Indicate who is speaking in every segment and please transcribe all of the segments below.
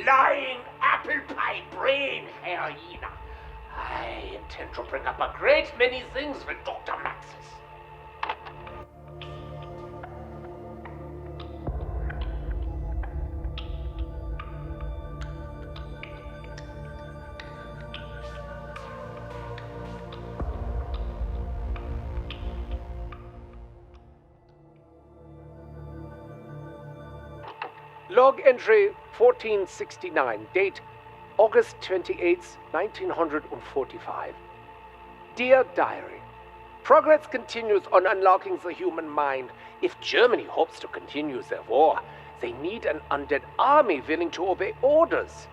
Speaker 1: lying apple pie brain, Herr Yena. I intend to bring up a great many things with Dr. Maxis.
Speaker 2: Log entry 1469, date August 28th, 1945. Dear Diary, progress continues on unlocking the human mind. If Germany hopes to continue their war, they need an undead army willing to obey orders.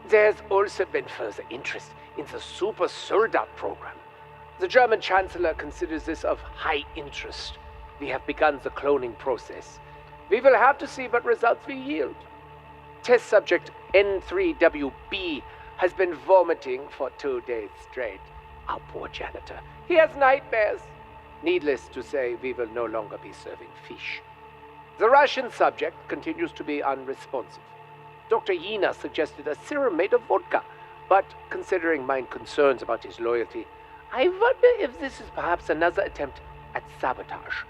Speaker 2: There's also been further interest in the super soldat program. The German Chancellor considers this of high interest. We have begun the cloning process. We will have to see what results we yield. Test subject N3WB has been vomiting for 2 days straight. Our poor janitor. He has nightmares. Needless to say, we will no longer be serving fish. The Russian subject continues to be unresponsive. Dr. Yena suggested a serum made of vodka, but considering my concerns about his loyalty, I wonder if this is perhaps another attempt at sabotage.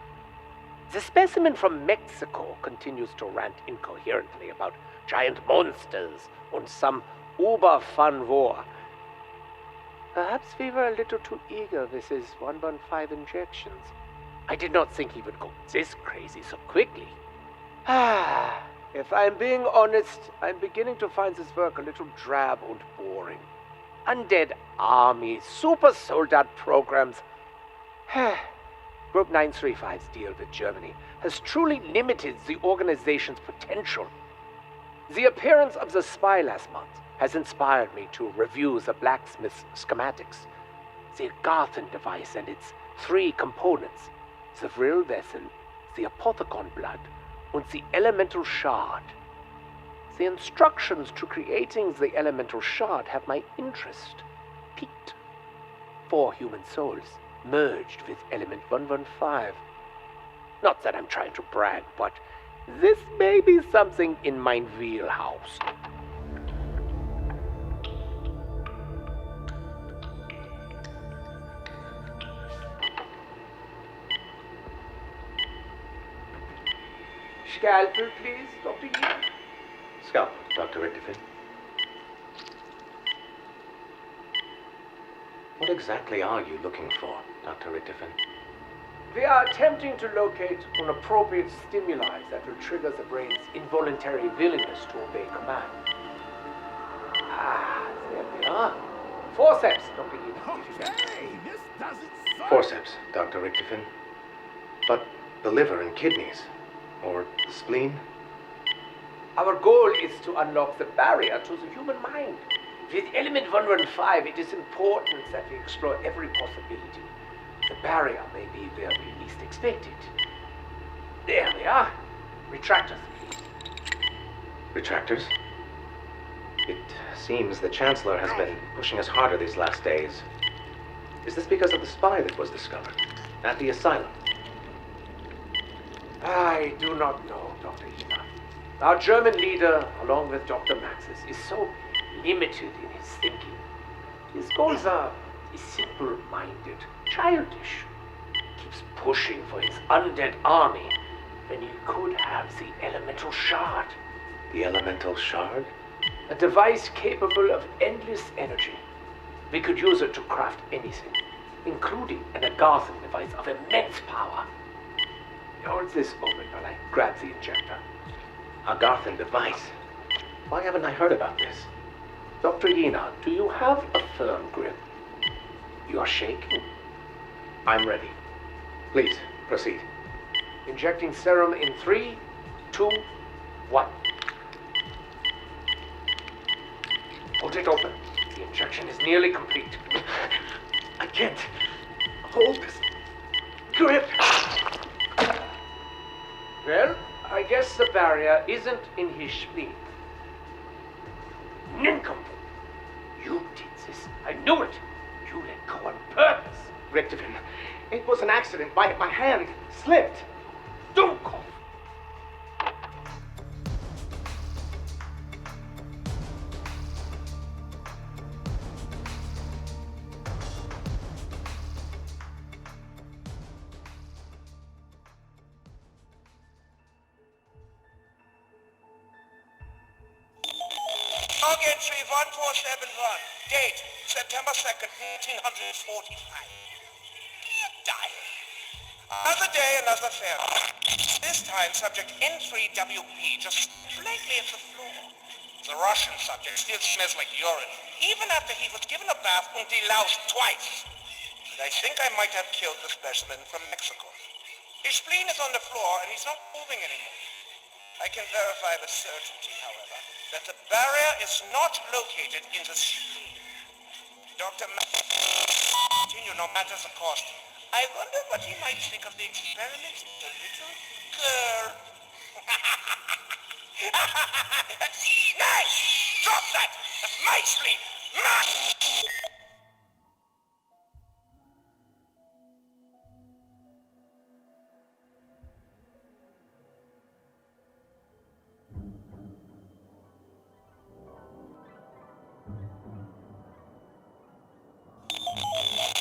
Speaker 2: The specimen from Mexico continues to rant incoherently about giant monsters and some uber-fun war. Perhaps we were a little too eager with his 115 injections. I did not think he would go this crazy so quickly. If I'm being honest, I'm beginning to find this work a little drab and boring. Undead army, super soldat programs. Group 935's deal with Germany has truly limited the organization's potential. The appearance of the spy last month has inspired me to review the blacksmith's schematics. The Garthen device and its 3 components, the vril vessel, the Apothicon Blood, and the elemental shard. The instructions to creating the elemental shard have my interest piqued. 4 human souls merged with element 115. Not that I'm trying to brag, but this may be something in my wheelhouse. Scalpel, please, Dr. Ying.
Speaker 3: Scalpel, Dr. Richtofen. What exactly are you looking for, Dr. Richtofen?
Speaker 2: We are attempting to locate an appropriate stimuli that will trigger the brain's involuntary willingness to obey command. There we are. Forceps, Dr. Ying, if you can.
Speaker 4: This doesn't suck.
Speaker 3: Forceps, Dr. Richtofen. But the liver and kidneys? Or the spleen?
Speaker 2: Our goal is to unlock the barrier to the human mind. With element 115, it is important that we explore every possibility. The barrier may be where we least expect it. There we are. Retractors, please.
Speaker 3: Retractors? It seems the Chancellor has been pushing us harder these last days. Is this because of the spy that was discovered at the asylum?
Speaker 2: I do not know, Dr. Yena. Our German leader, along with Dr. Maxis, is so limited in his thinking. His goals are simple-minded, childish. He keeps pushing for his undead army when he could have the elemental shard.
Speaker 3: The elemental shard?
Speaker 2: A device capable of endless energy. We could use it to craft anything, including an Agarthan device of immense power. Hold this open while I grab the injector.
Speaker 3: Agarthan device? Why haven't I heard about this?
Speaker 2: Dr. Yena, do you have a firm grip? You're shaking.
Speaker 3: I'm ready. Please, proceed.
Speaker 2: Injecting serum in 3, 2, 1. Hold it open. The injection is nearly complete.
Speaker 3: I can't hold this grip.
Speaker 2: Well, I guess the barrier isn't in his spleen. Nincompoop! You did this. I knew it. You let go on purpose.
Speaker 3: Richtofen, it was an accident. My hand slipped.
Speaker 2: Don't cough.
Speaker 4: Log entry 1471. Date, September 2nd, 1945. Dear Diary. Another day, another fair. This time, subject N3WP just blankly at the floor. The Russian subject still smells like urine, even after he was given a bath and deloused twice. And I think I might have killed the specimen from Mexico. His spleen is on the floor, and he's not moving anymore. I can verify with certainty, however, that the barrier is not located in the spleen. Dr. Continue no matter the cost. I wonder what he might think of the experiment with the little girl. Nice! Drop that! That's my spleen!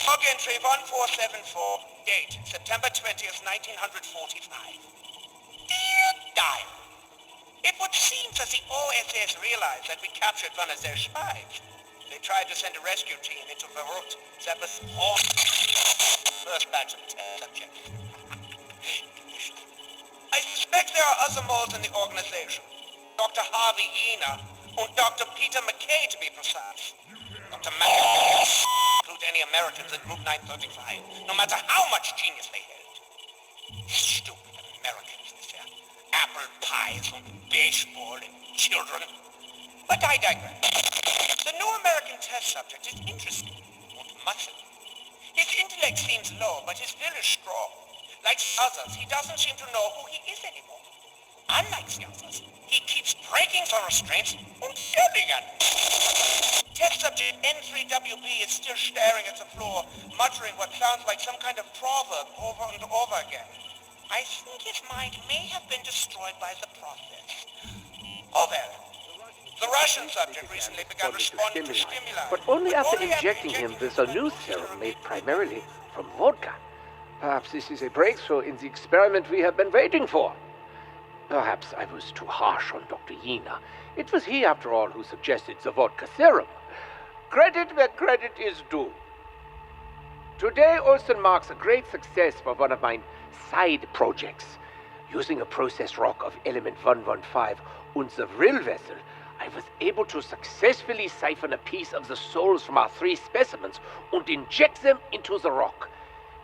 Speaker 4: Log entry 1474. Date, September 20th, 1945. Dear Diary. It would seem that the OSS realized that we captured one of their spies. They tried to send a rescue team into Beirut. That was all. First batch of test subjects. I suspect there are other moles in the organization. Dr. Harvey Yena and Dr. Peter McKay, to be precise. Dr. Maxis include any Americans in Group 935, no matter how much genius they held. Stupid Americans with their apple pies and baseball and children. But I digress. The new American test subject is interesting and muscly. His intellect seems low, but his will is strong. Like others, he doesn't seem to know who he is anymore. Unlike the others, he keeps breaking the restraints and yelling at me. Test subject N3WB is still staring at the floor, muttering what sounds like some kind of proverb over and over again. I think his mind may have been destroyed by the process. Oh, well. The Russian subject recently began responding to stimuli.
Speaker 2: But only after injecting him with a new serum made primarily from vodka. Perhaps this is a breakthrough in the experiment we have been waiting for. Perhaps I was too harsh on Dr. Yena. It was he, after all, who suggested the vodka serum. Credit where credit is due. Today also marks a great success for one of my side projects. Using a processed rock of element 115 and the real vessel, I was able to successfully siphon a piece of the souls from our 3 specimens and inject them into the rock.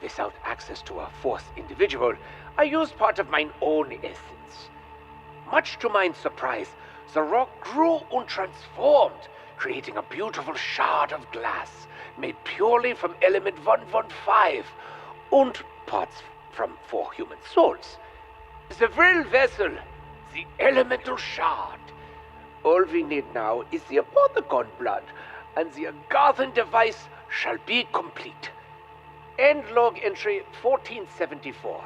Speaker 2: Without access to a 4th individual, I used part of my own essence. Much to my surprise, the rock grew and transformed, creating a beautiful shard of glass made purely from element 115 and parts from 4 human souls. The real vessel, the elemental shard. All we need now is the Apothicon Blood, and the Agarthan device shall be complete. End log entry 1474.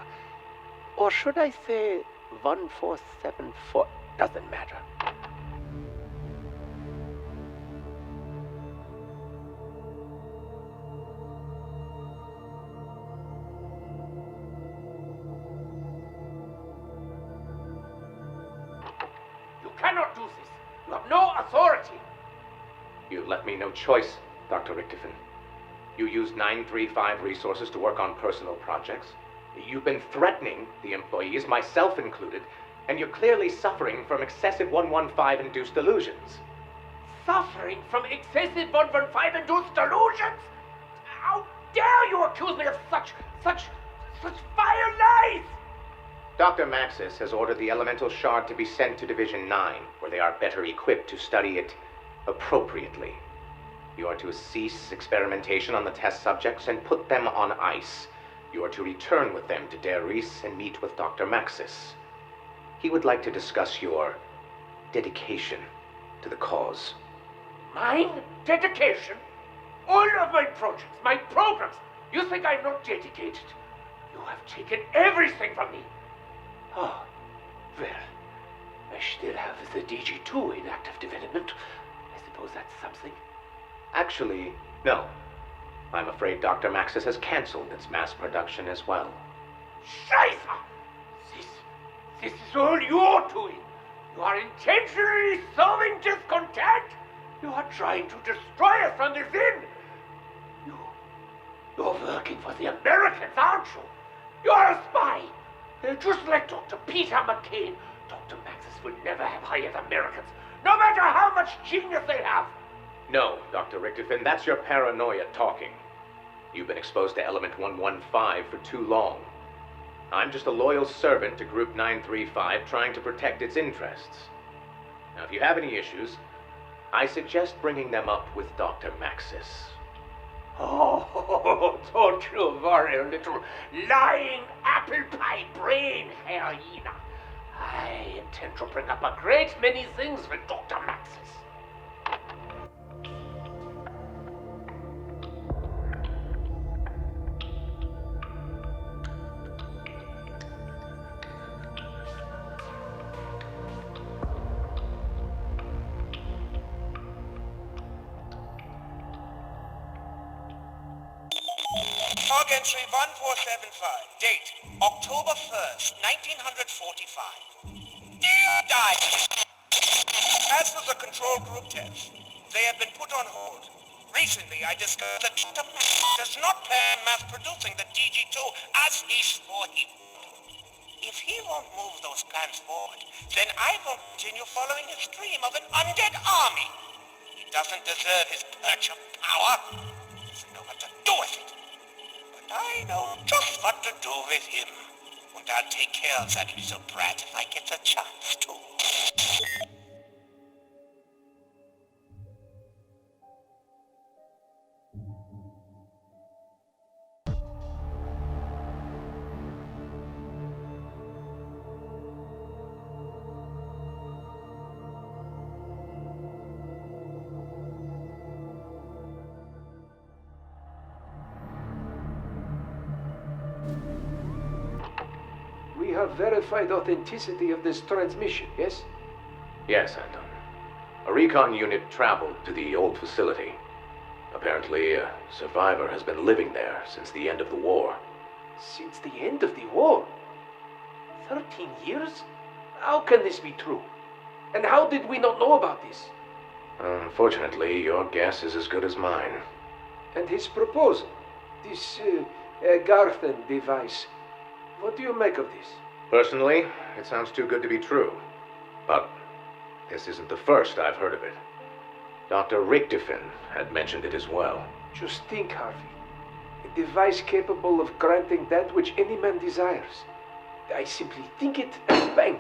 Speaker 2: Or should I say 1474? Doesn't matter.
Speaker 1: You cannot do this. You have no authority.
Speaker 3: You left me no choice, Dr. Richtofen. You used 935 resources to work on personal projects. You've been threatening the employees, myself included, and you're clearly suffering from excessive 115-induced delusions.
Speaker 1: Suffering from excessive 115-induced delusions? How dare you accuse me of such vile lies!
Speaker 3: Dr. Maxis has ordered the elemental shard to be sent to Division 9, where they are better equipped to study it appropriately. You are to cease experimentation on the test subjects and put them on ice. You are to return with them to Der Riese and meet with Dr. Maxis. He would like to discuss your dedication to the cause.
Speaker 1: Mine? Dedication? All of my projects, my programs. You think I'm not dedicated? You have taken everything from me. Oh, well, I still have the DG2 in active development. I suppose that's something.
Speaker 3: Actually, no. I'm afraid Dr. Maxis has canceled its mass production as well.
Speaker 1: Scheiße! This is all you're doing. You are intentionally sowing discontent. You are trying to destroy us from within! You're working for the Americans, aren't you? You're a spy! Just like Dr. Peter McCain, Dr. Maxis will never have hired Americans, no matter how much genius they have!
Speaker 3: No, Dr. Richtofen, that's your paranoia talking. You've been exposed to Element 115 for too long. I'm just a loyal servant to Group 935 trying to protect its interests. Now, if you have any issues, I suggest bringing them up with Dr. Maxis.
Speaker 1: Oh, don't you worry, little lying apple pie brain, Herr Yena. I intend to bring up a great many things with Dr. Maxis.
Speaker 4: Log entry 1475. Date, October 1st, 1945. Dear Diary. As for the control group tests, they have been put on hold. Recently, I discovered that Dr. Maxis does not plan mass producing the DG2 as he swore he would. If he won't move those plans forward, then I will continue following his dream of an undead army. He doesn't deserve his perch of power. He doesn't know what to do with it. I know just what to do with him. And I'll take care of that little brat if I get the chance to.
Speaker 2: We have verified authenticity of this transmission, yes?
Speaker 3: Yes, Anton. A recon unit traveled to the old facility. Apparently, a survivor has been living there since the end of the war.
Speaker 2: Since the end of the war? 13 years? How can this be true? And how did we not know about this?
Speaker 3: Unfortunately, your guess is as good as mine.
Speaker 2: And his proposal, this Garthen device, what do you make of this?
Speaker 3: Personally, it sounds too good to be true. But this isn't the first I've heard of it. Dr. Richtofen had mentioned it as well.
Speaker 2: Just think, Harvey. A device capable of granting that which any man desires. I simply think it and bang.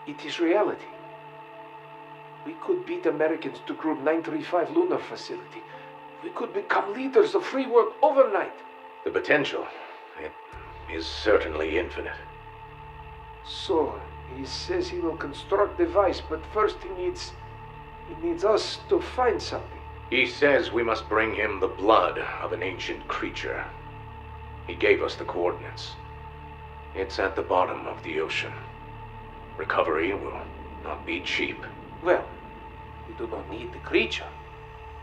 Speaker 2: It is reality. We could beat Americans to Group 935 lunar facility. We could become leaders of free world overnight.
Speaker 3: The potential, it is certainly infinite.
Speaker 2: So, he says he will construct a device, but first he needs us to find something.
Speaker 3: He says we must bring him the blood of an ancient creature. He gave us the coordinates. It's at the bottom of the ocean. Recovery will not be cheap.
Speaker 2: Well, we do not need the creature,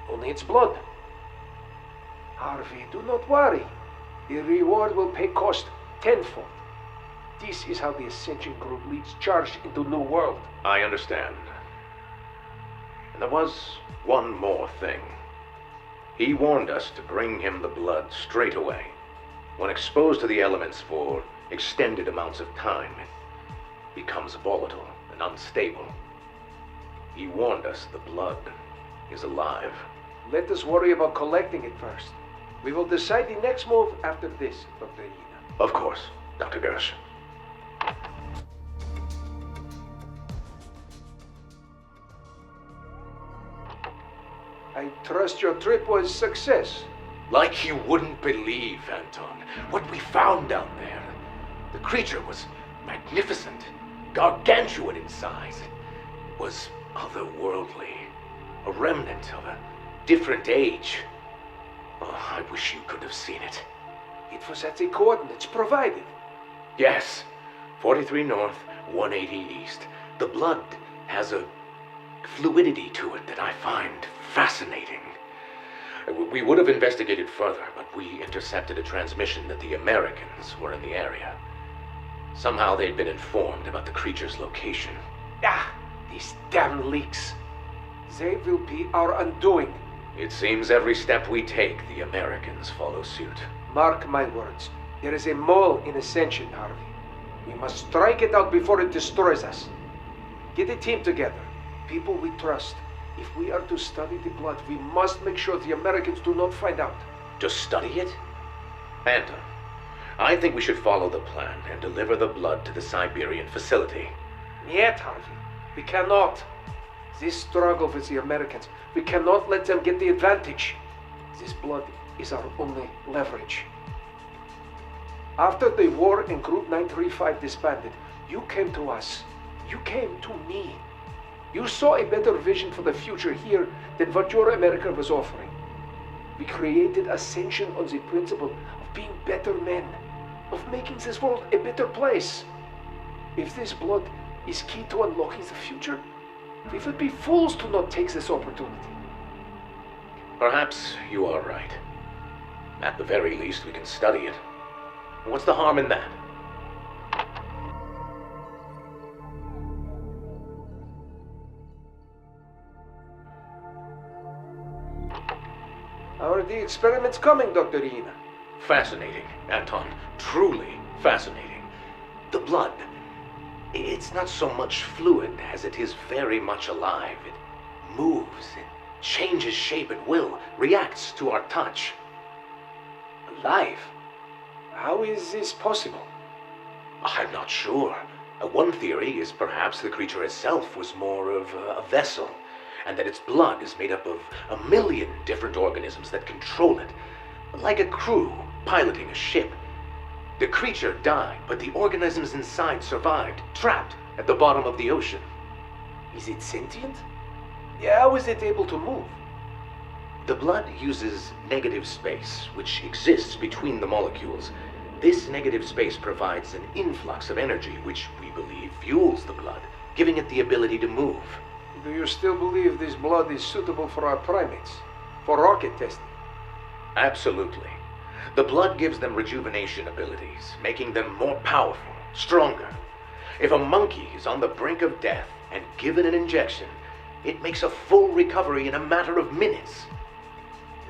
Speaker 2: only its blood. Harvey, do not worry. The reward will pay cost tenfold. This is how the Ascension Group leads charge into New World.
Speaker 3: I understand. And there was one more thing. He warned us to bring him the blood straight away. When exposed to the elements for extended amounts of time, it becomes volatile and unstable. He warned us the blood is alive.
Speaker 2: Let us worry about collecting it first. We will decide the next move after this, Dr. Yena.
Speaker 3: Of course, Dr. Gersh.
Speaker 2: I trust your trip was a success.
Speaker 3: Like you wouldn't believe, Anton, what we found down there. The creature was magnificent, gargantuan in size. It was otherworldly, a remnant of a different age. Oh, I wish you could have seen it.
Speaker 2: It was at the coordinates provided.
Speaker 3: Yes, 43 north, 180 east. The blood has a fluidity to it that I find fascinating. We would have investigated further, but we intercepted a transmission that the Americans were in the area. Somehow they'd been informed about the creature's location.
Speaker 2: Ah, these damn leaks. They will be our undoing.
Speaker 5: It seems every step we take, the Americans follow suit.
Speaker 2: Mark my words. There is a mole in Ascension, Harvey. We must strike it out before it destroys us. Get a team together. People we trust. If we are to study the blood, we must make sure the Americans do not find out.
Speaker 5: To study it? Anton, I think we should follow the plan and deliver the blood to the Siberian facility.
Speaker 2: Yet, Harvey. We cannot. This struggle with the Americans, we cannot let them get the advantage. This blood is our only leverage. After the war in Group 935 disbanded, you came to us. You came to me. You saw a better vision for the future here than what your America was offering. We created Ascension on the principle of being better men, of making this world a better place. If this blood is key to unlocking the future, we would be fools to not take this opportunity.
Speaker 5: Perhaps you are right. At the very least, we can study it. What's the harm in that?
Speaker 2: How are the experiments coming, Dr. Yena?
Speaker 5: Fascinating, Anton. Truly fascinating. The blood, it's not so much fluid as it is very much alive. It moves, it changes shape at will, reacts to our touch.
Speaker 2: Alive? How is this possible?
Speaker 5: I'm not sure. One theory is perhaps the creature itself was more of a vessel, and that its blood is made up of 1,000,000 different organisms that control it, like a crew piloting a ship. The creature died, but the organisms inside survived, trapped at the bottom of the ocean.
Speaker 2: Is it sentient? Yeah, how is it able to move?
Speaker 5: The blood uses negative space, which exists between the molecules. This negative space provides an influx of energy, which we believe fuels the blood, giving it the ability to move.
Speaker 2: Do you still believe this blood is suitable for our primates? For rocket testing?
Speaker 5: Absolutely. The blood gives them rejuvenation abilities, making them more powerful, stronger. If a monkey is on the brink of death and given an injection, it makes a full recovery in a matter of minutes.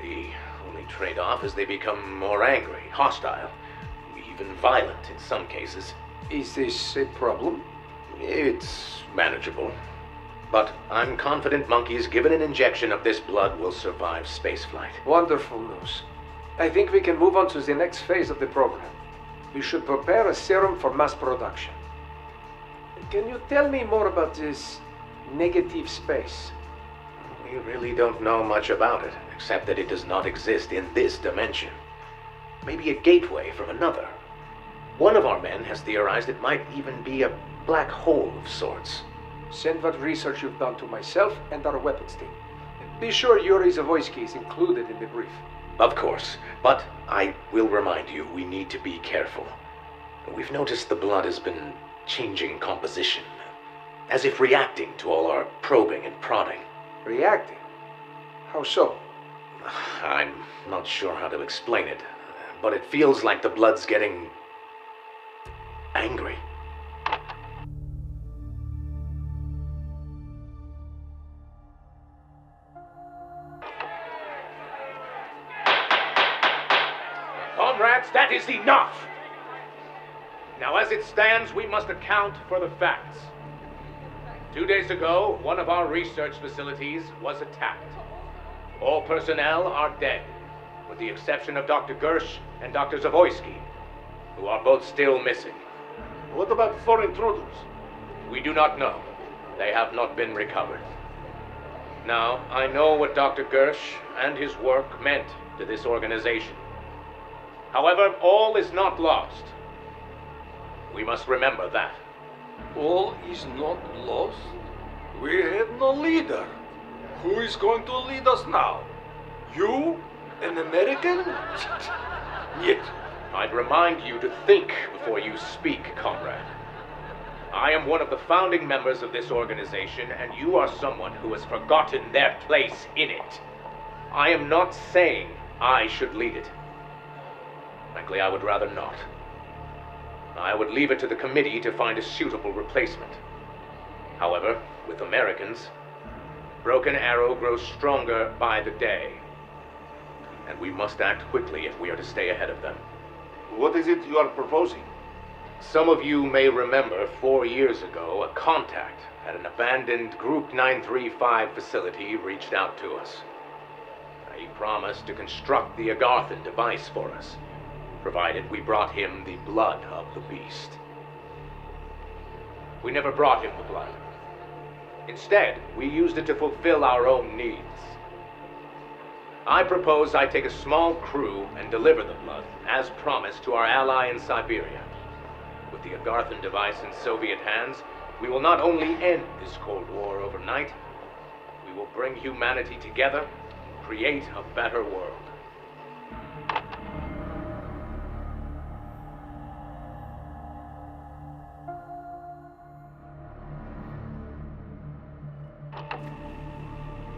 Speaker 5: The only trade-off is they become more angry, hostile, even violent in some cases.
Speaker 2: Is this a problem?
Speaker 5: It's manageable. But I'm confident monkeys given an injection of this blood will survive spaceflight.
Speaker 2: Wonderful news. I think we can move on to the next phase of the program. We should prepare a serum for mass production. Can you tell me more about this negative space?
Speaker 5: We really don't know much about it, except that it does not exist in this dimension. Maybe a gateway from another. One of our men has theorized it might even be a black hole of sorts.
Speaker 2: Send what research you've done to myself and our weapons team. Be sure Yuri Zavoyski is included in the brief.
Speaker 5: Of course, but I will remind you, we need to be careful. We've noticed the blood has been changing composition, as if reacting to all our probing and prodding.
Speaker 2: Reacting? How so?
Speaker 5: I'm not sure how to explain it, but it feels like the blood's getting angry.
Speaker 1: Comrades, that is enough! Now, as it stands, we must account for the facts. 2 days ago, one of our research facilities was attacked. All personnel are dead, with the exception of Dr. Gersh and Dr. Zavoyski, who are both still missing.
Speaker 6: What about 4 intruders?
Speaker 1: We do not know. They have not been recovered. Now, I know what Dr. Gersh and his work meant to this organization. However, all is not lost. We must remember that.
Speaker 6: All is not lost. We have no leader. Who is going to lead us now? You? An American? Yet.
Speaker 1: I'd remind you to think before you speak, comrade. I am one of the founding members of this organization, and you are someone who has forgotten their place in it. I am not saying I should lead it. Frankly, I would rather not. I would leave it to the committee to find a suitable replacement. However, with Americans,
Speaker 5: Broken Arrow grows stronger by the day. And we must act quickly if we are to stay ahead of them.
Speaker 7: What is it you are proposing?
Speaker 5: Some of you may remember 4 years ago, a contact at an abandoned Group 935 facility reached out to us. He promised to construct the Agarthan device for us, provided we brought him the blood of the beast. We never brought him the blood. Instead, we used it to fulfill our own needs. I propose I take a small crew and deliver the blood, as promised, to our ally in Siberia. With the Agarthan device in Soviet hands, we will not only end this Cold War overnight, we will bring humanity together and create a better world.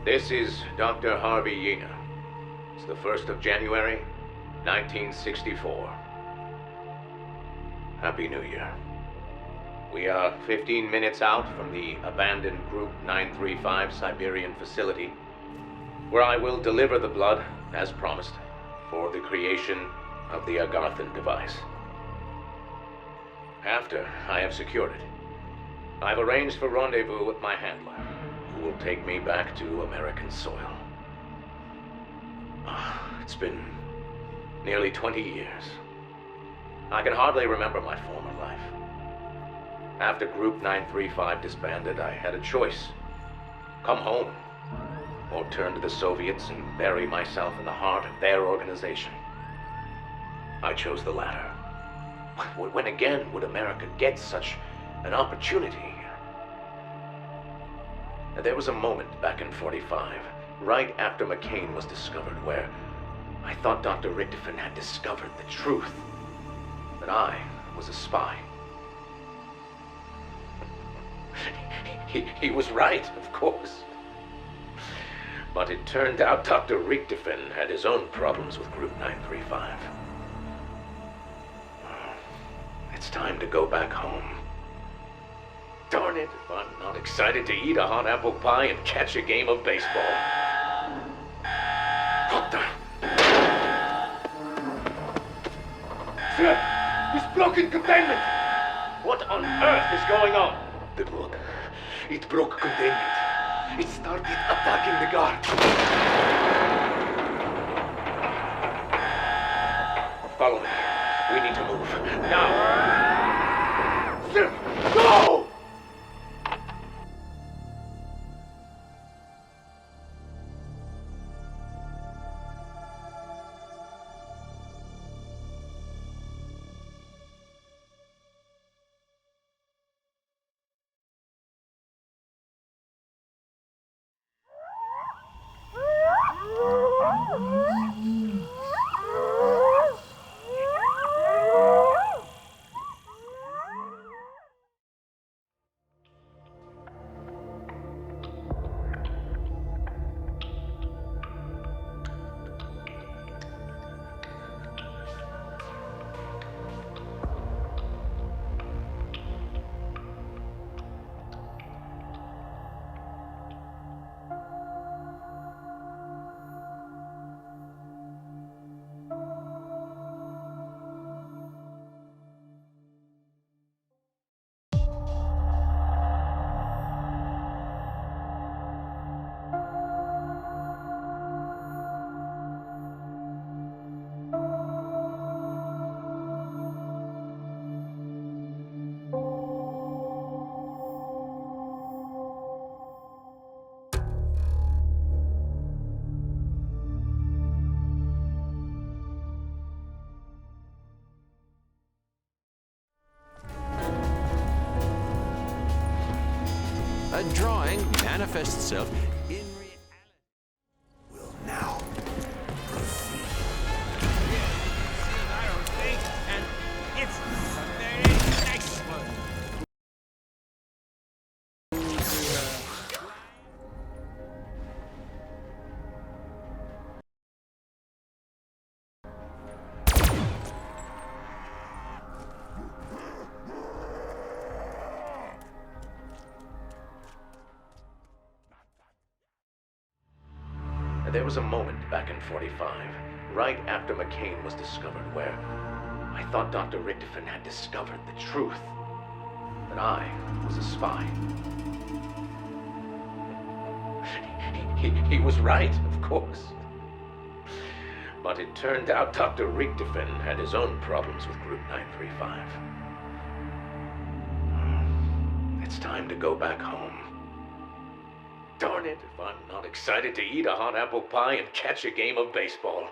Speaker 5: This is Dr. Harvey Yena. It's the 1st of January, 1964. Happy New Year. We are 15 minutes out from the abandoned Group 935 Siberian facility, where I will deliver the blood, as promised, for the creation of the Agarthan device. After I have secured it, I've arranged for rendezvous with my handler, who will take me back to American soil. It's been nearly 20 years. I can hardly remember my former life. After Group 935 disbanded, I had a choice. Come home, or turn to the Soviets and bury myself in the heart of their organization. I chose the latter. When again would America get such an opportunity? There was a moment back in '45, right after McCain was discovered, where I thought Dr. Richtofen had discovered the truth, that I was a spy. He was right, of course. But it turned out Dr. Richtofen had his own problems with Group 935. It's time to go back home. Darn it, if I'm not excited to eat a hot apple pie and catch a game of baseball. What the? Sir, he's broken containment! What on earth is going on?
Speaker 6: The blood. It broke containment. It started attacking the guard.
Speaker 5: Follow me. We need to move. Now! Sir, go!
Speaker 8: A drawing manifests itself in reality.
Speaker 6: Will now proceed.
Speaker 8: I don't think, and it's a very nice one.
Speaker 5: There was a moment back in 45, right after McCain was discovered, where I thought Dr. Richtofen had discovered the truth. That I was a spy. He was right, of course. But it turned out Dr. Richtofen had his own problems with Group 935. It's time to go back home. Darn it, if I'm not excited to eat a hot apple pie and catch a game of baseball.